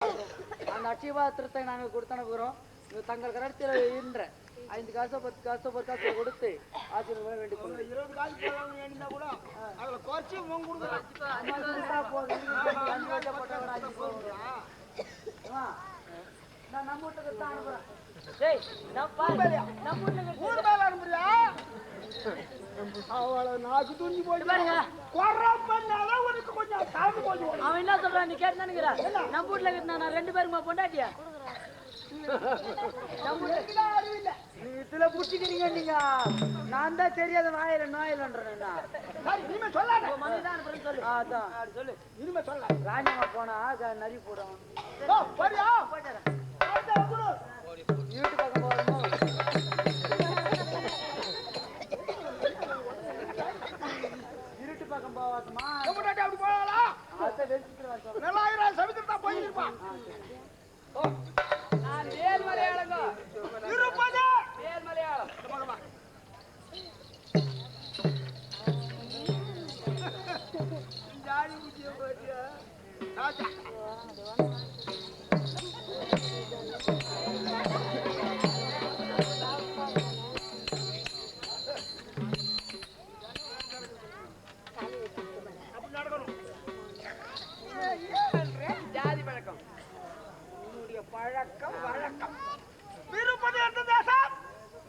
அந்த அட்சயபாத்திரத்தை நாங்கள் கொடுத்தனுப்புகிறோம். தங்கள் கருத்தில் ஈன்ற 5 காசோ 10 காசோ பொற்காசோ கொடுத்து ஆசீர்வாதம் வேண்டிக் கொள்ளும். 20 காசு வேண்டினா கூட அதுல குறைச்சி மூணு கொடுக்குறேன். நான் நம்ம வீட்டுக்கு தான் அனுப்புறேன். அவன் என்ன சொல்றான்? நீ கேட்டானுங்கிற நம்ம வீட்டுல நான் 2 பேருமா பொண்டாட்டியா? இதுல புடிச்சுக்கிறீங்க நீங்க. நான் தான் தெரியாத வாயில நோயிலன்றேன். சொல்லு இனிமே சொல்ல. ராணியம்மா போனா நரி போடும். வீட்டு பக்கம் போகணும். இருட்டு பக்கம் போவாதுமா. அப்படி போகலாம். சமுத்திரம் போயிருப்பான். நான் வேல் மலையாளங்க இருப்பது வேல் மலையாளம். ஜாடி முக்கிய போட்டியா ராஜா அப்படி நடக்கணும். ஜாதி பழக்கம் பழக்கம் வழக்கம். திருப்பதி எந்த தேசம்?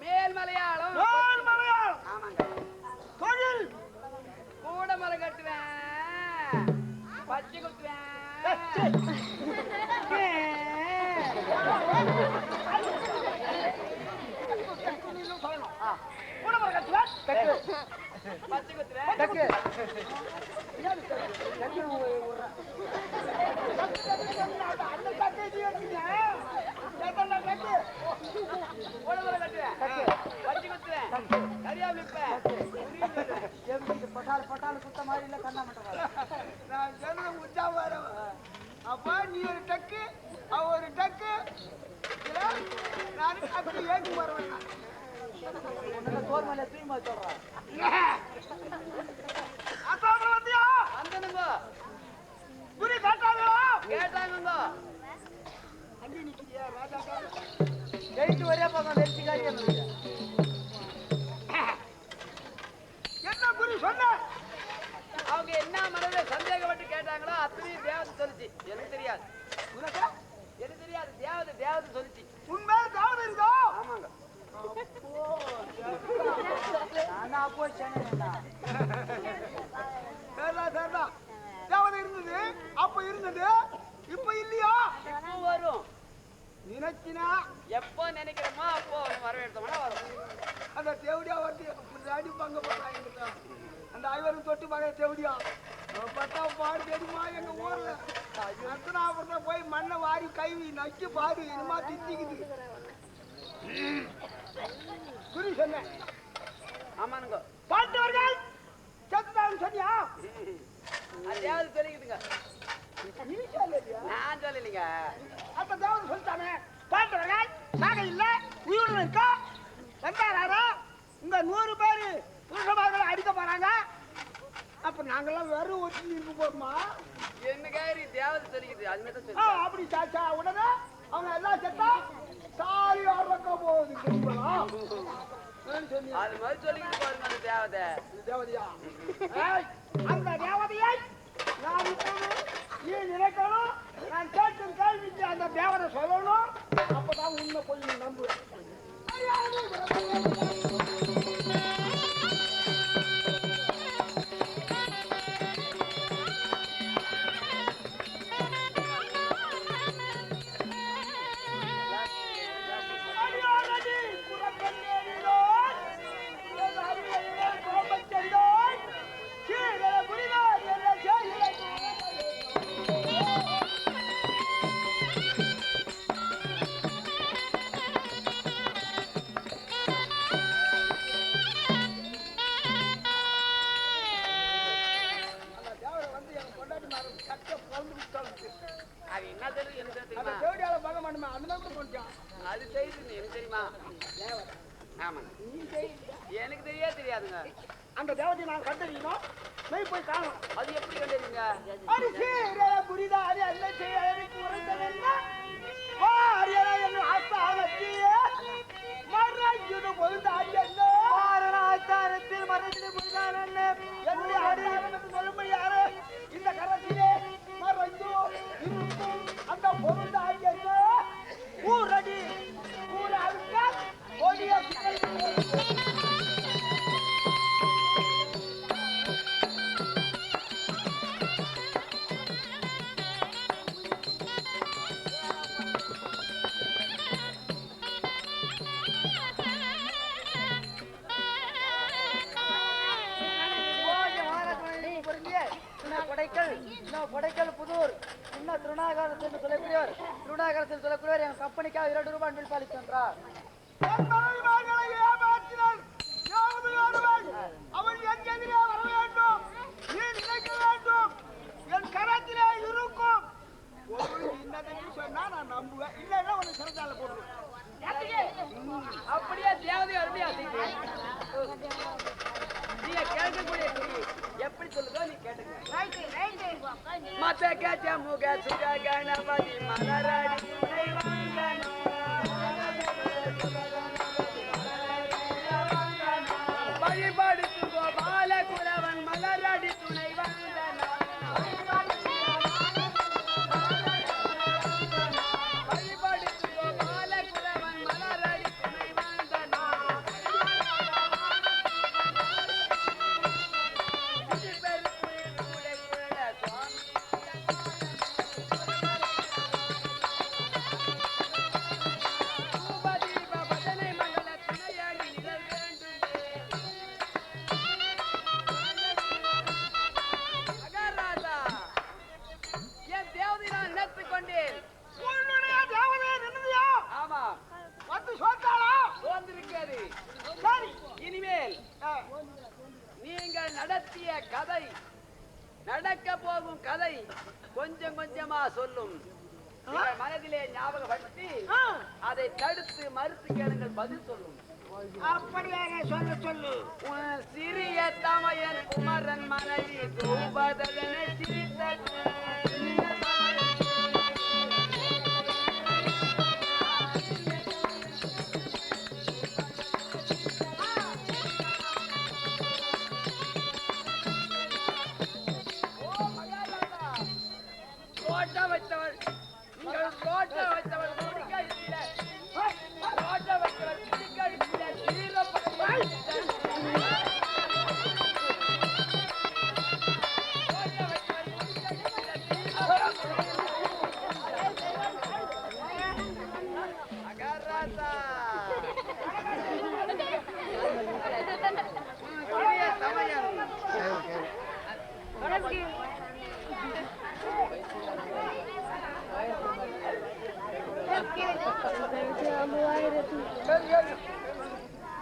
மேல் மலையாளம். மேல் மலையாளம். ஆமாங்க. தொழில் கூட மரம் கட்டுவேன், பச்சை குத்துவேன். கூட மரம் கட்டுவேன், பச்சை குத்துவேன். அப்பா நீ ஒரு டக்கு அவ ஒரு டக்கு நான் அப்படி ஏற்றி வருவேன். தோர்மலை தூய்மா சொல்றான். அந்தனுங்க புரி கேட்டாங்களா? கேட்டாங்க. அங்கே நிக்கிறியா ராஜா? ஜெயிச்சு வரையா பக்கம் வெற்றிக்காரி என்ன புரி சொன்ன? அவங்க என்ன மனதில் சந்தேகப்பட்டு கேட்டாங்களோ அத்தனையும் தேவதை சொல்லிச்சு. எனக்கு தெரியாது. எனக்கு தெரியாது. தேவதை சொல்லிச்சு. உண்மையில தேவதை இருக்கா? ஆமாங்க. தேவதை இருந்தது அப்ப இருந்தது, இப்ப இல்லையா? வரும் நினைச்சினா எப்போ நினைக்கிறோமோ அப்போ வரவேற்கோம்னா வரும். அந்த தேவடியா வந்து பங்க போட்டாங்க. அந்த ஐவரும் தொட்டு மகன் தேவடியா பட்டா பாடு தெரியுமா? எங்க ஊர்ல அத்தனாபுரத்துல போய் மண்ணை வாரி கைவி நச்சு பாரு இனிமா திட்டிக்குது. குறி சொன்ன. ஆமானுங்க. பாண்டவர்கள் செத்துட்டாங்க சொன்னியா? அதையாவது சொல்லிக்குதுங்க. நான் சொல்லலைங்க. அப்ப தேவதை சொல்லிட்டானே பாண்டவர்கள் நாங்க இல்ல உயிரோடு இருக்கா வந்தாரா? உங்க 100 பேரு புருஷமாக அடிக்க போறாங்க. அப்ப நாங்கெல்லாம் வெறும் ஒட்டி இருக்க போறோமா? என்னக்கா தேவதை சொல்லிக்குது. அது மட்டும் அப்படி சாச்சா உடனே அவங்க எல்லாம் செத்தா சாலி ஆடுறக்க போகுது. அது மாதிரி சொல்லிக்கிட்டு பாருங்க. அந்த தேவதை தேவதையா? அந்த தேவதையை நான் நீ நினைக்கணும். நான் கேட்கும் கேள்விக்கு அந்த தேவதை சொல்லணும். அப்பதான் உண்மை போய் நம்புவேன். அது செய்யுது எனக்கு தெரியுமா? ஆமாங்க. எனக்கு தெரியாதுங்க. அந்த தேவதை நான் கண்டறியணும். மெய் போய் காணும். அது எப்படி கண்டீங்க? அரிசி புரிதா அது அல்ல செய்ய உரைத்தவென்ன வாரியரா என்ன ஆஸ்தானத்தியே மறையுது பொழுதாய் என்ன ஆஸ்தானத்தில் மறையுது பொழுதான் என்ன என்று அடியவனுக்கு சொல்லும்படியாரு இந்த கரத்திலே மறைந்து இருக்கும் அந்த பொழுதாய் என்ன ஊரடி ஊராளுக்க கொடிய கொடைக்கல் புதூர் இன்னும் திருநாகரத்தில் சொல்லக்கூடியவர் என் கம்பெனிக்காக 2 ரூபாய் அன்பில் பாலிக்கின்றார். அவன் என் எதிரே வர வேண்டும், நீ நினைக்க வேண்டும், என் கரத்திலே இருக்கும். சொன்னா நான் நம்புவேன், இல்லைன்னா உனக்கு சிறந்தால போடுவேன். அப்படியே தேவதை அருமையா நீங்க கேட்கக்கூடிய எப்படி சொல்லுதோ நீ கேட்டுங்க. மத்த கேட்ட முக சுக கணபதி மலரடி துணை வாங்கணும் வழிபடுத்து கோபால குலவன் மலரடி துணை வாங்கணும் வழிபடுத்து கோபால குலவன் மலரடி துணை வாங்கணும் இனிமேல் நீங்கள் நடத்திய கதை நடக்க போகும் கதை கொஞ்சம் கொஞ்சமா சொல்லும் மனதிலே ஞாபகப்படுத்தி அதை தடுத்து மறுத்து கேளுங்கள் பதில் சொல்லும். அப்படியாக சொல்ல சொல்லு. சிறிய தமையன் குமரன் மனைவி கோபதனை சிரித்தது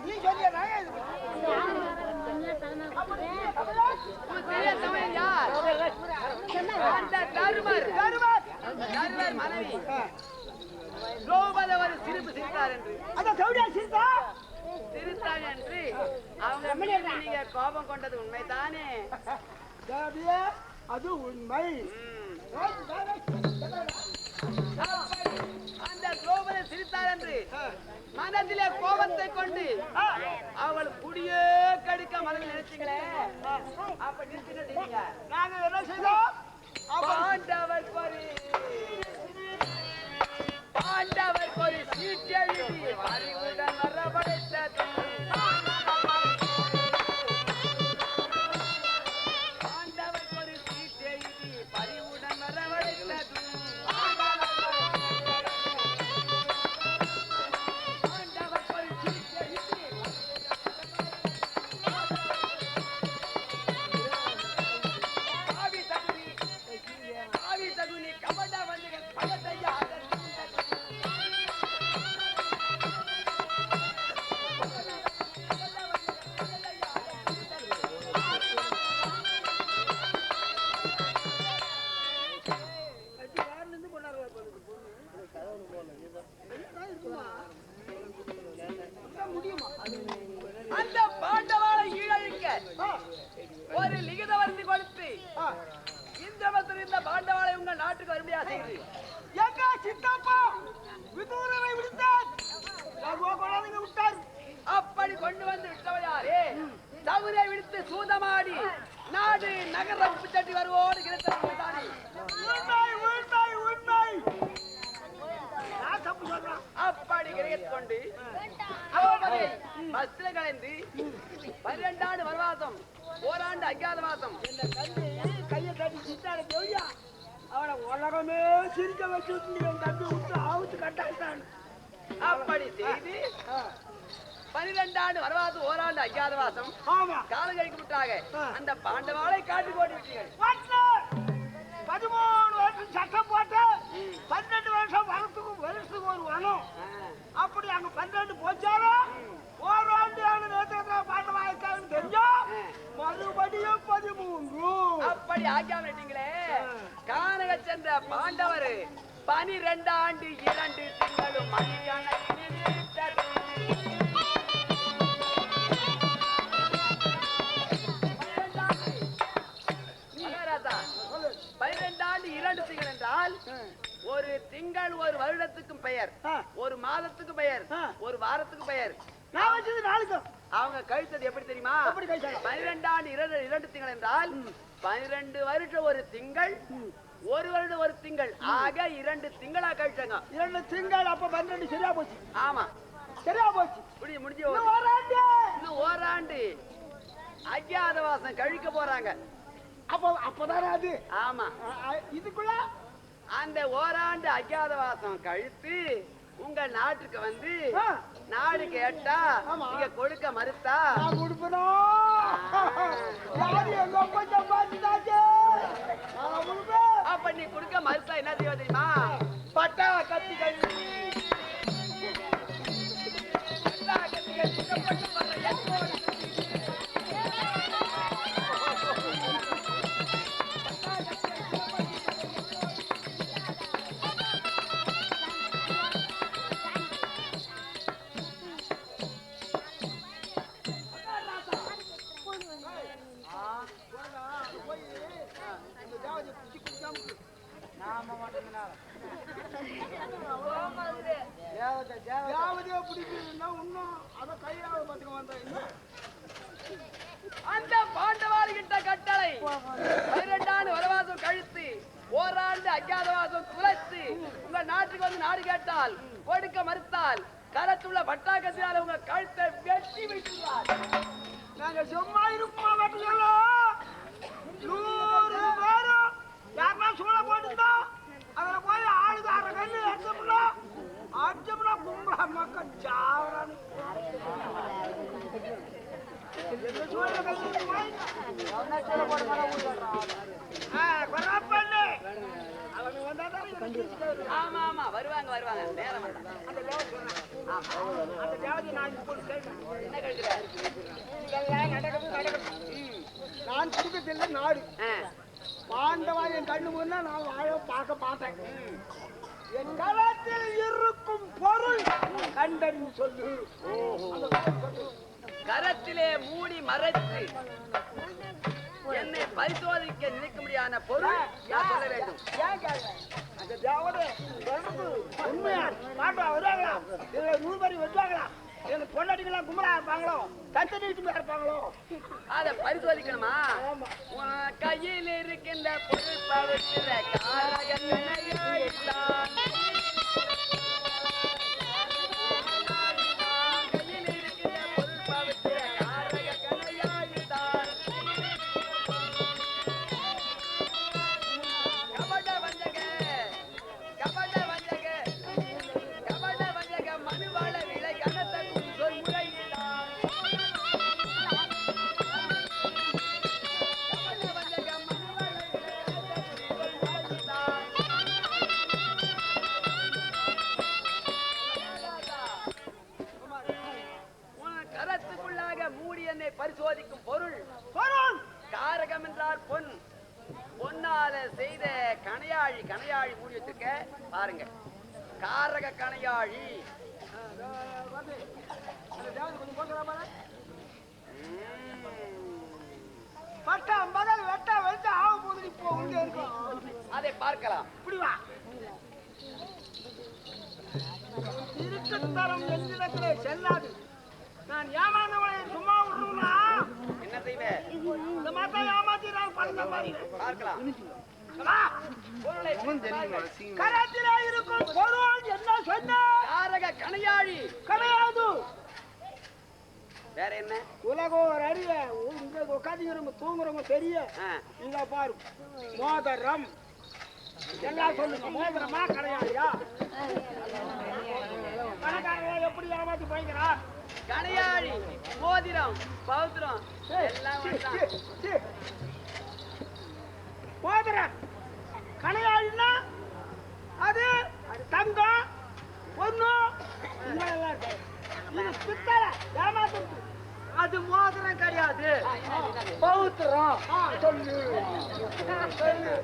நீ சொல்லியா மனைவி திரௌபதி சிரிப்பு சிரித்தார் என்று சிரித்தார் என்று அவங்க நீங்க கோபம் கொண்டது உண்மைதானே? அது உண்மை. அந்த திரௌபதி சிரித்தார் என்று மனதிலே கோபத்தை கொண்டு அவள் குடியே கடுக்க மனதில் நினைச்சீங்களே, அப்ப நிறுத்திட்டீங்க. நாங்க என்ன செய்தோம்? பாண்டவர் ஒரு சீட்டெழுதி அறிவுடன் வரவழைத்தது. பாண்டவர் ஒரு சீட்டெழுதி பறிவுடன் வரவழைத்தது. பாண்டவர் ஒரு சீட்டெழுதி ஆவி தகுனி யாவரே விடுத்து சூதமாடி நாடு நகர உப்பு தட்டி வருவோடு கிடைத்தாடி அப்படி கிடைத்து கொண்டு பஸ்ல கலைந்து 12 ஆண்டு வனவாசம் ஓராண்டு அஞ்ஞாத வாசம் கையை கட்டி சித்தாட ஜோயா அவனை உலகமே சிரிக்க வச்சு தம்பி விட்டு ஆவுத்து கட்டாயிட்டான். அப்படி செய்து 12 ஆண்டு வனவாசம் ஓராண்டு அஞ்ஞாத வாசம் காலம் கழிக்க விட்டாக அந்த பாண்டவாளை காட்டு போட்டு விட்டீர்கள். 13 வருஷம் சட்டம் போட்டு 12 வருஷம் வருஷத்துக்கு ஒரு வனம். அப்படி அங்க 12 போச்சாலும் ஓராண்டு பாண்டவாய்க்கான்னு தெரிஞ்சா மறுபடியும் 13. அப்படி ஆக்கியா விட்டீங்களே கானக சென்ற பாண்டவர் 12 ஆண்டு 2 திங்களும் மணிக்கணக்கில் 12 ஆண்டு 2 திங்கள் என்றால் ஒரு திங்கள் ஒரு வருடத்துக்கும் பெயர், ஒரு மாதத்துக்கு பெயர், ஒரு வாரத்துக்கு பெயர். நான் வச்சது நாளைக்கு அவங்க கழித்தது எப்படி தெரியுமா? 12 ஆண்டு 2 திங்கள் என்றால் 12 வருஷம் ஒரு திங்கள், ஒரு வருடம் ஒரு திங்கள், ஆக 2 திங்களா கழிச்சாங்க. 2 திங்கள் அப்ப 12 சரியா போச்சு. ஆமா சரியா போச்சு. முடிஞ்சு இன்னும் ஓராண்டு அஞ்ஞாத வாசம் கழிக்க போறாங்க. அப்பதானே அது. ஆமா இதுக்குள்ள அந்த ஓராண்டு அஞ்ஞாத வாசம் கழித்து உங்க நாட்டுக்கு வந்து நாடு கேட்டா நீங்க கொடுக்க மறுத்தா அப்ப நீ கொடுக்க மறுத்தா என்ன செய்வ தெரியுமா? பட்டா கத்தி கட்டி அந்த பாண்டவாளிகிட்ட கட்டளை 12 ஆண்டு வனவாசம் கழித்து ஓராண்டு அஞ்ஞாதவாசம் குலைத்து உங்க நாட்டுக்கு வந்து நாடு கேட்டால் கொடுக்க மறுத்தால் கரத்துள்ள பட்டாக்கத்தினால உங்க கழுத்தை வெட்டி விட்டுறார். நாங்க சும்மா இருப்போமா வெட்டுங்களோ? 100 பேரும் யாருன்னா சூழ போட்டுட்டா அதுல போய் ஆளுக்கு 6 கல்லு அடிச்சோம்னா கும்பலா மக்கள் சாவறான்னு ஆமா ஆமா வருவாங்க வருவாங்க நேரம் நான் கொடுக்கதில்லை நாடு பாண்டவா என் கண்ணு முன்னா நான் வாழ பார்க்க மாட்டேன். என் களத்தில் இருக்கும் பொருள் கண்டறிந்து சொல்லு. கரத்திலே மூடி மறைத்து என்னை பரிசோதிக்க நினைக்க முடியாத பொருள் நான் சொல்ல வேண்டும். அந்த தேவதை உண்மையா பாண்டவா வருவாங்களா? இதுல 100 பேர் வெட்டுவாங்களா? எனக்கு பொண்டாட்டிகளா கும்பலா இருப்பாங்களோ? கத்த நீட்டுமா இருப்பாங்களோ? அதை பரிசோதிக்கணுமா? கையில் இருக்கின்ற பொருள் பவித்திர காரகத்தான் பரிசோதிக்கும் பொருள் காரகம் என்றால் பொன், பொன்னால செய்த கணையாழி, கணையாழி மூடி வச்சிருக்க பாருங்க. காரக கணையாழி அதை பார்க்கலாம். திருத்தரம் எந்திரத்திலே செல்லாது. நான் ஏமாந்தவளை சும்மா விடுறா? என்ன இந்த மாதம் ஏமாத்திடுறாங்க பணம் சம்பாதிக்கிறேன். பார்க்கலாம். கரத்திலே இருக்கும் பொருள் என்ன சொன்ன? யாரக கணையாழி கிடையாது. வேற என்ன? உலகம் ஒரு அறிய இங்க உட்காந்துக்கிறவங்க தூங்குறவங்க தெரிய இங்க பாரு மோதிரம் எல்லாம் சொல்லுங்க. மோதிரமா கிடையாதுயா? கணக்காரங்க எப்படி ஏமாத்தி போய்க்கிறா? கணையாழி மோதிரம் பௌத்திரம் எல்லாம் மோதிரம் கணையாழின்னா அது தங்கம் பொண்ணு இது பித்தளை ஏமாத்துறது. அது மோதிரம் கிடையாது, பௌத்திரம். சொல்லு சொல்லு.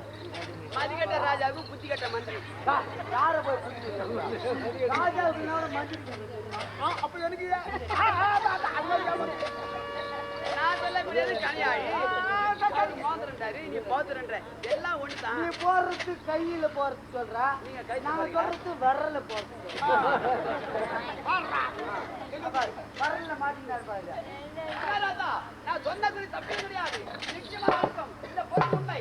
மதிக்கட்ட ராஜாவுக்கு புத்தி கட்ட மந்திரி. யார போய் ராஜாவுக்கு மந்திரி? அப்ப எனக்கு நான் சொல்லக்கூடியது கணையாழி, மோதிரம்டாரு, நீ பௌத்திரன்ற எல்லாம் ஒண்ணுதான். நீ போறது கையில போறது சொல்ற, நீங்க கை நாங்க சொல்றது வரல போறது. வரல மாட்டினாரு பாருங்க. நான் சொன்னது தப்பே கிடையாது, நிச்சயமா அர்த்தம். இந்த பொருள் உண்மை.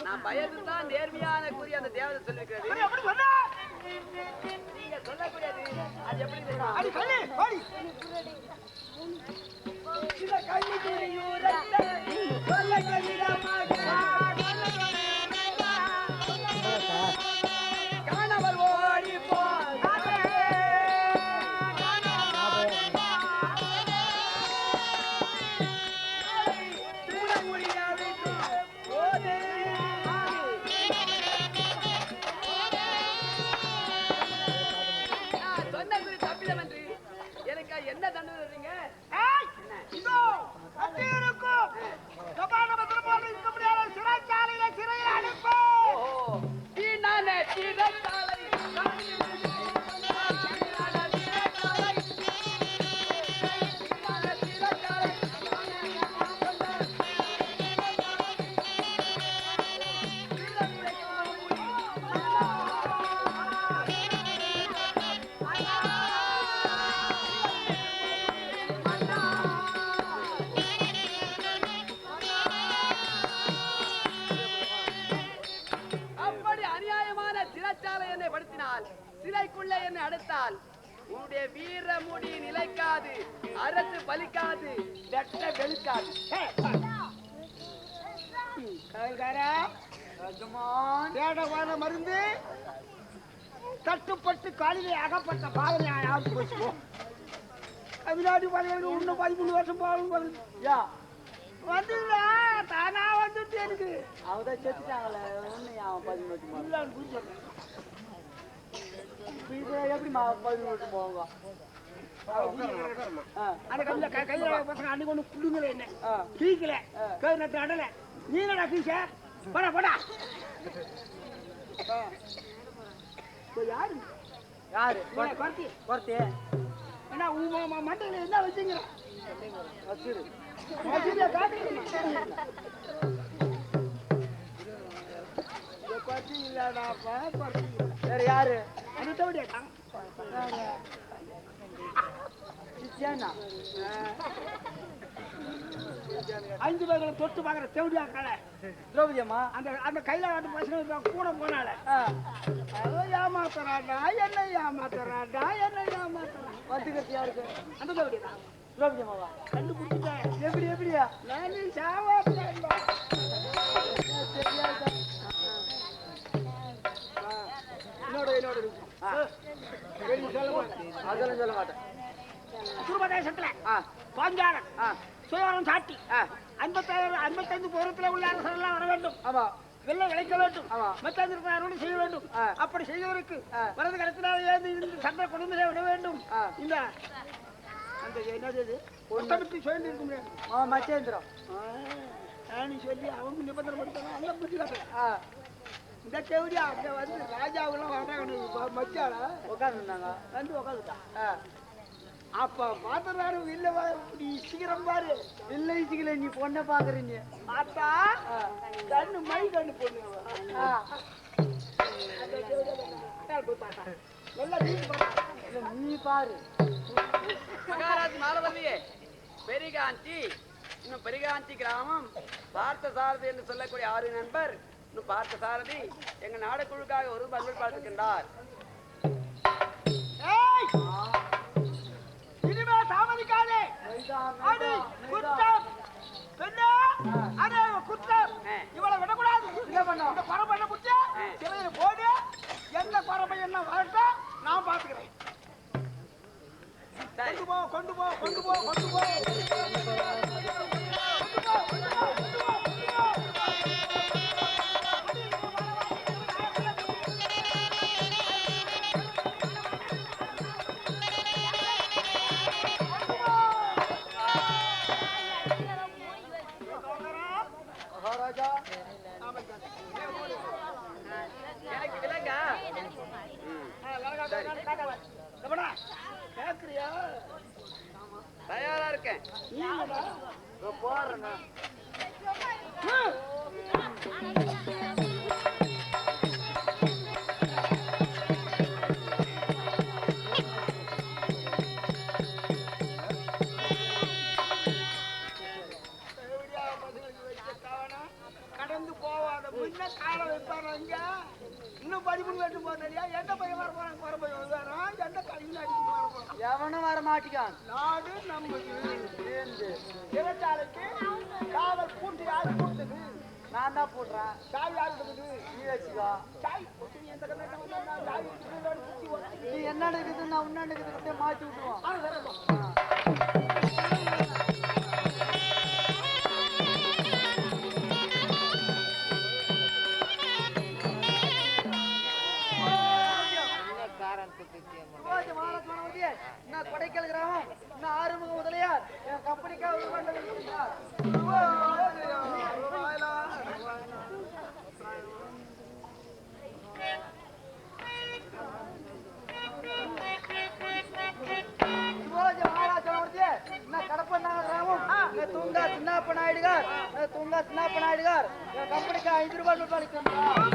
நான் பயந்துதான் நேர்மையான கூறி அந்த தேவதை சொல்லிருக்கிறது. நீங்க சொல்லக்கூடியது அது எப்படி தெரியுமா? காணவர் ஓடி போ என்ன தண்டனை வர்றீங்க? சிறைச்சாலையில சிறையில் அனுப்பு. சிறைக்குள்ளே என்னை அடைத்தால் உன்னுடைய வீர முடி நிலைக்காது, அரசு பலிக்காது, வெட்ட வெளுக்காது. மருந்து தட்டுப்பட்டு காலிலே அகப்பட்ட பாதனை யாருக்கு போச்சுக்கோ. தமிழ்நாடு பதினேழு இன்னும் 13 வருஷம் போகணும் வந்துடுறா. தானா வந்துட்டு எனக்கு அவதான் செத்துட்டாங்களே. ஒண்ணு அவன் 13 வருஷம் எப்படி 13 போவாங்க? கையில பசங்க அன்னைக்கு ஒண்ணு குடுங்கல என்ன பீக்கல கை நட்டு அடல. நீங்கடா பீக்க போடா போடா. இப்போ யாரு யாரு குறைச்சி குறைச்சி ஏன்னா உன் மண்டையில் என்ன வச்சுங்கிற வச்சிரு குறைச்சி இல்லடாப்பா குறைச்சி வேற யாரு அது தவிர அஞ்சு பேர்களை தொட்டு பார்க்குற தேவடியா கடை திரௌபதி அம்மா அந்த அந்த கையில வந்து பசங்க கூட போனால ஏமாத்துறாடா என்ன ஏமாத்துறாடா என்ன ஏமாத்துறா வந்துக்கிறது யாருக்கு அந்த தேவடியா தான் திரௌபதி அம்மாவா கண்டுபிடிச்சிட்டேன் எப்படியா நான் சாவாட்டேன் என்னோட அதெல்லாம் சொல்ல மாட்டேன் குருபதேசத்துல பாஞ்சாலன் சுயவரம் சாட்டி 55 பூர்வத்தில் உள்ள அரசர் எல்லாம் வர வேண்டும். ஆமா வெள்ளை விளைக்க வேண்டும். மத்தாந்திருப்பாரோடு செய்ய வேண்டும். அப்படி செய்வதற்கு வரது கடத்தினால் இந்த சண்டை கொடுமையை விட வேண்டும். இந்த அந்த என்னது ஒட்டமத்தி சொல்லி இருக்க முடியாது. மச்சேந்திரம் நீ சொல்லி அவங்க நிபந்தனை படுத்தணும். அங்க புரிஞ்சுக்காங்க. இந்த தேவடி அங்க வந்து ராஜாவெல்லாம் வர்றாங்க. மச்சால உட்காந்துருந்தாங்க வந்து உட்காந்துட்டான். அப்ப பாத்துறாரு இல்ல இப்படி சீக்கிரம் பாரு இல்லை சீக்கிர நீ பொண்ணை பாக்குறீங்க பார்த்தா கண்ணு மை கண்ணு பொண்ணு நீ பாரு மகாராஜ் மாலவல்லியே பெரிகாஞ்சி இன்னும் பெரிகாஞ்சி கிராமம் பார்த்த சாரதி என்று சொல்லக்கூடிய 6 நண்பர் இன்னும் பார்த்த சாரதி எங்க நாடக்குழுக்காக ஒரு பண்பு பார்த்துக்கின்றார். இனிமே தாமதிக்காதே. அடி குற்றம் பெண்ணே அடே குற்றம் இவளை விடக்கூடாது. என்ன பண்ணோம் இந்த பரம்பரை புடிச்சு சிலையில போடு. எந்த பரம்பரை என்ன வரட்டும் நான் பாத்துக்கிறேன். கொண்டு போ கொண்டு போ கொண்டு போ கொண்டு போ எனக்கு விலங்கா கேக்குறியா? தயாரா இருக்கேன். போறேன் கடந்து போவாத முன்ன கால வைப்பாங்க. இன்னும் படிப்பு வெட்டு போறியா? எந்த பையன் வர போறாங்க? வர போய் வருவாரா? எந்த கையில் அடிச்சு வர போறான்? எவனும் வர மாட்டிக்கான். நாடு நம்மது. இரண்டாளுக்கு காவல் பூட்டி யாரு போட்டது? நான் தான் போடுறேன். சாய் யாரு இருக்குது? நீ வச்சுக்கோ. சாய் போட்டு எந்த கண்ணாடி சாய் சுத்தி நீ என்ன இருக்குது நான் உன்ன இருக்குது மாற்றி விட்டுருவான். கொடைக்கல் கிராமம் இன்னும் ஆறுமுக முதலியார் என் கம்பெனிக்காக கடப்பண்ணாங்க கிராமம் தூங்கா சின்னப்ப நாயுடு கார் தூங்கா சின்னப்ப நாயுடு கார் என் கம்பெனிக்கு 5 ரூபாய் அளிக்கின்றார்.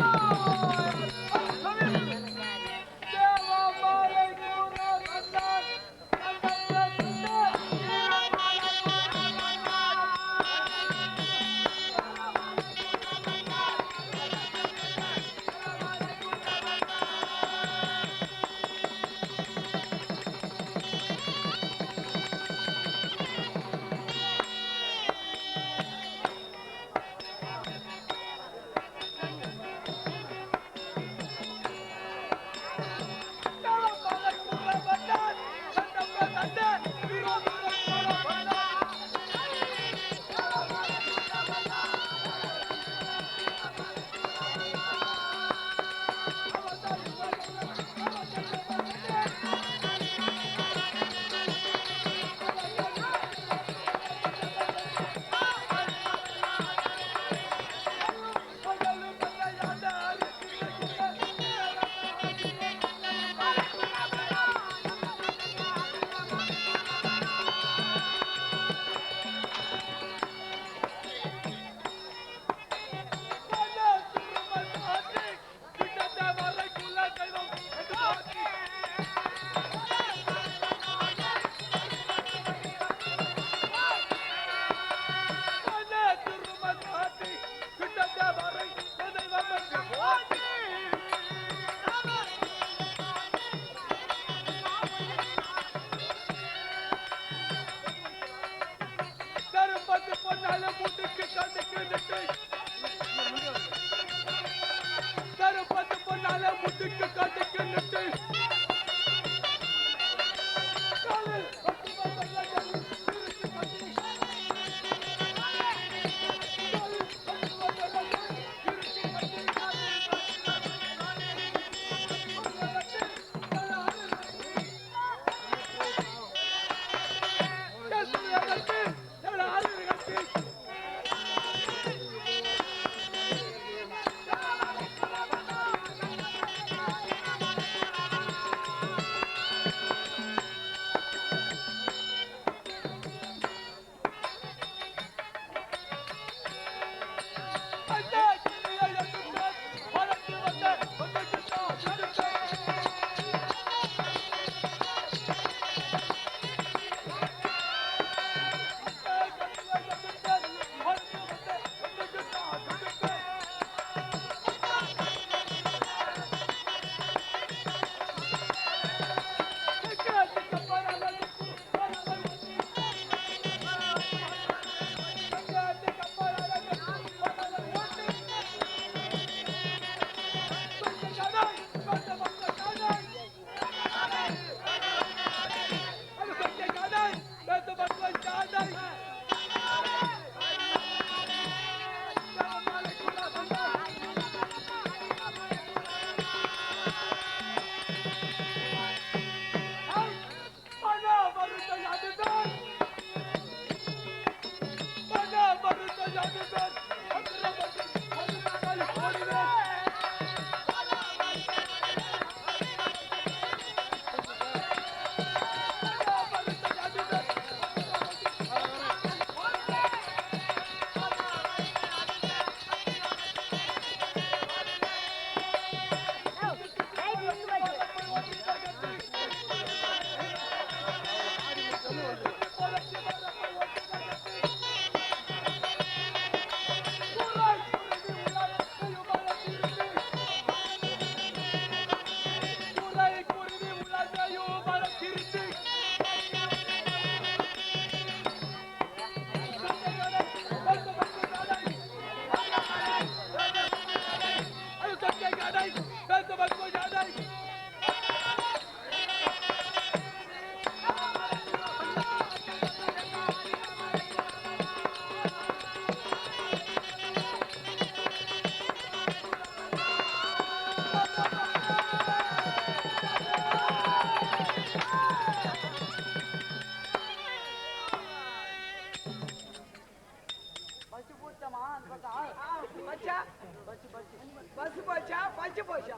பஸ் போச்சா பஞ்சு போச்சா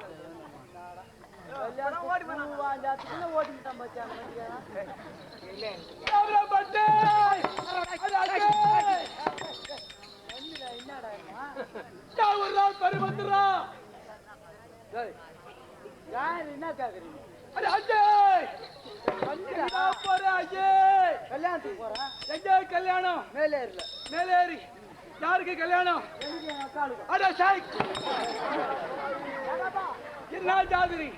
ஓடிட்டான் பச்சான் என்ன கேக்குறீங்க? கல்யாணத்துக்கு போறேன். எங்க கல்யாணம்? மேலேறல. மேலேறி யாருக்கு கல்யாணம்? எனக்கு என் அக்காளுக்கு. அட சாய் என்ன ஜாதிரி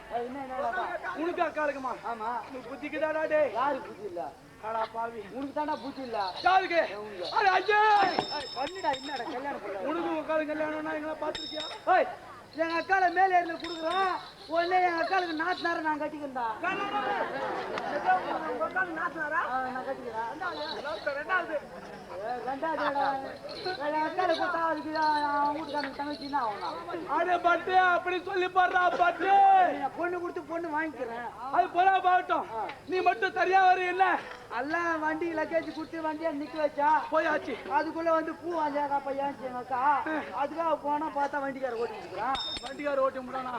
உனக்கு அக்காளுக்குமா? ஆமா. நீ புத்திக்குதாடா டே? யாருக்கு புத்தி இல்ல? அடா பாவி உனக்கு தாண்டா புத்தி இல்ல. யாருக்கு? அட ஐயே பண்ணிடா என்னடா கல்யாணம் பண்ண. உனக்கு உட்காந்து கல்யாணம்னா எங்களை பார்த்துருக்கியா? ஓய் எங்க அக்கால மேலேறல குடுக்குறேன். உடனே எங்க அக்காளுக்கு நாத்தினார நான் கட்டிக்கிறேன்டா. நாத்தினாரா நான் கட்டிக்கிறேன். ரெண்டாவது அக்கால கொடுத்தா அதுக்கு வீட்டுக்காரனுக்கு தங்கச்சின்னா ஆகணும். அட பட்டு அப்படி சொல்லி பாடுறா பட்டு. பொண்ணு கொடுத்து பொண்ணு வாங்கிக்கிறேன். அது போனா பாகட்டும். நீ மட்டும் தனியா வர என்ன? எல்லாம் வண்டி லக்கேஜ் கொடுத்து வண்டியா நிக்க வச்சா போயாச்சு. அதுக்குள்ள வந்து பூ வாங்கியாக்கா பையன் எங்க அக்கா. அதுக்காக போனா பார்த்தா வண்டிக்கார ஓட்டி கொடுக்குறான். வண்டிக்கார ஓட்டி முடானா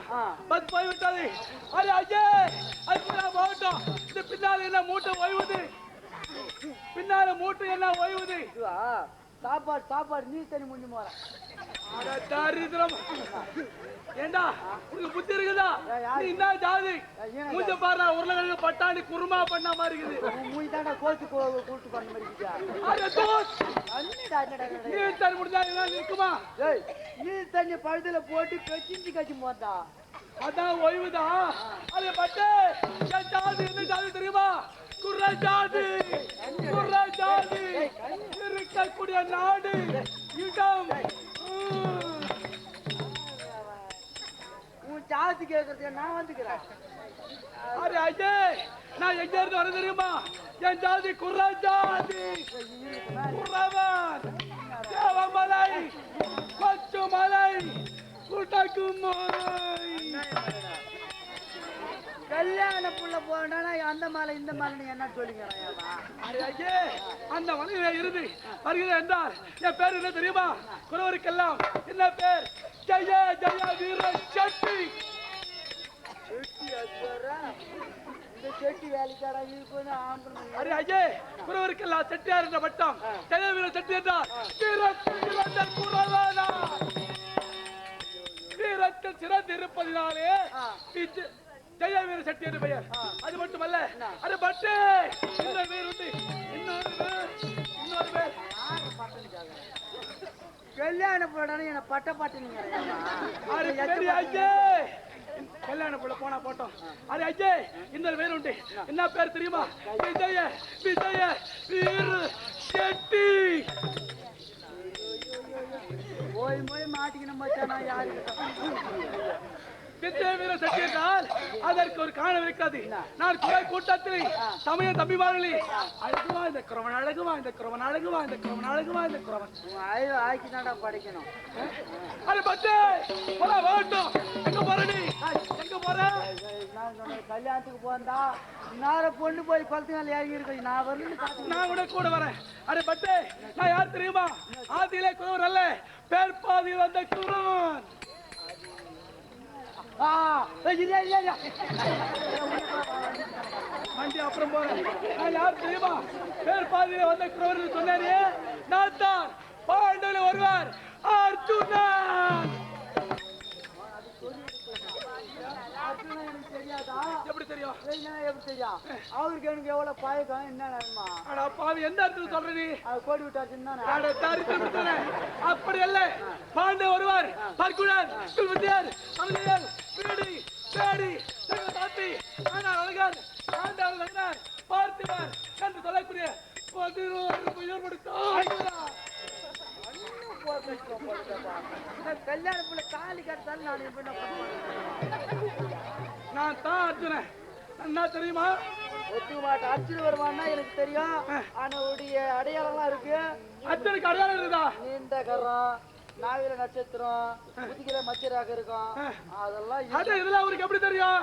பஸ் போய் விட்டாது. அरे ஐயே அது போனா பாகட்டும். இது பின்னால என்ன மூட்டை ஓய்வுது? பின்னால மூட்டை என்ன ஓய்வுது? இதுவா சாப்பாடு சாப்பாடு நீ தனி முடிஞ்சு போற. அட தாரித்ரம். ஏண்டா உனக்கு புத்தி இருக்குதா? நீ என்ன ஜாதி? மூஞ்ச பாரு உருளைக்கிழங்கு பட்டாணி குருமா பண்ண மாதிரி இருக்குது. மூஞ்சி தாண்டா கோச்சு கூட்டு பண்ண மாதிரி இருக்கா. அட தோஸ் அண்ணடா நீ தண்ணி முடிஞ்சா என்ன நிக்குமா? ஏய் நீ தண்ணி பழுதுல போட்டு கச்சிஞ்சு கச்சி போட்டா அதான் ஓய்வுதா? அது பட்டு என் ஜாதி என்ன ஜாதி தெரியுமா? குர்ரா ஜாதி. குர்ரா ஜாதி இருக்கக்கூடிய நாடு இடம். உன் ஜாதி கேட்கறதுக்கு நான் வந்துக்கிறேன். அரே ஐயே நான் எங்க இருந்து வர தெரியுமா? என் ஜாதி குர்ரா ஜாதி. குர்ரவன் தேவமலை கொச்சுமலை குட்டகுமலை. கல்யாண புள்ள போனா அந்த மாலை இந்த மாலை என்ன சொல்லிக்கிறேன்? அரே ஐயே அந்த மலையில இருந்து வருகிறேன் என்றால் என் பேர் என்ன தெரியுமா? குறவருக்கெல்லாம் என்ன பேர்? ஜெய ஜெய வீர செட்டி. இந்த செட்டி வேலைக்காரா இது அரே ஐயே குறவருக்கெல்லாம் செட்டியார் என்ற பட்டம். ஜெய வீர செட்டி என்றால் வீரத்தில் குறவனா. வீரத்தில் சிறந்திருப்பதினாலே ஜெய வீர செட்டி என்று பெயர். அது மட்டுமல்ல அது பட்டு இன்னொரு பேர் உண்டு. இன்னொரு பேர் கல்யாண போடானே என்ன பட்ட பாட்டு நீங்க கல்யாண புள்ள போனா போட்டோம். அரே ஐயே இன்னொரு பேர் உண்டு. என்ன பேர் தெரியுமா? விஜய விஜய வீர செட்டி. போய் போய் மாட்டிக்கணும் மச்சானா. யாரு வித்யா வீர சக்தி என்றால் அதற்கு ஒரு காரணம் இருக்கிறது. நான் குறை கூட்டத்தில் சமய தம்பிமார்களே அழகுவா இந்த குரவன், அழகுவா இந்த குரவன், அழகுவா இந்த குரவன், அழகுவா இந்த குரவன் ஆக்கி தாண்டா படிக்கணும். அது பட்டு போடா வரட்டும். எங்க போறடி? எங்க போற? நான் சொன்னேன் கல்யாணத்துக்கு போந்தா நேரம் பொண்ணு போய் குளத்துக்கால இறங்கி இருக்கு. நான் வரணும்னு பார்த்து நான் கூட வரேன். அடே பட்டு நான் யார் தெரியுமா? ஆதியிலே குறவர் அல்ல, பேர் பாதியில் வந்த குறவன். வண்டி அப்புறம் போறேன். நான் யார் தெரியுமா? பேர் பாதியில வந்த குறவர் சொன்னாரு. நான் தான் பாண்டவர்கள் ஒருவர் அர்ஜுனன். எப்படி தெரியும்? எப்படி தெரியும்? அவருக்கு எனக்கு எவ்வளவு பழக்கம் என்ன அடா பாவி, எந்த அர்த்தம் சொல்ற நீ? கோடி விட்டாச்சுன்னு அட தரித்திரமே. அப்படி அல்ல, பாண்டவர் ஒருவர் பர்குணன், குல்வித்யர், அருளியர், பீடி, பேடி, தாத்தி, ஆனால் அழகர், ஆண்டவர் அழகர், பார்த்திபர் என்று சொல்லக்கூடிய 11 உயிர் கொடுத்தார். கல்யாணத்துல தாலி கட்டாலும் நான் என்ன பண்ணுவேன்? நான் தான் அர்ஜுனன். என்ன தெரியுமா? ஒத்துக்க மாட்டேன். அர்ஜுன் வருவான்னா எனக்கு தெரியும். ஆனா உடைய அடையாளம்லாம் இருக்கு. அர்ஜுனுக்கு அடையாளம் இருக்குதா? நீண்ட கரம், நாவில நட்சத்திரம், முதுகில மச்சராக இருக்கும். அதெல்லாம் இதெல்லாம் அவருக்கு எப்படி தெரியும்?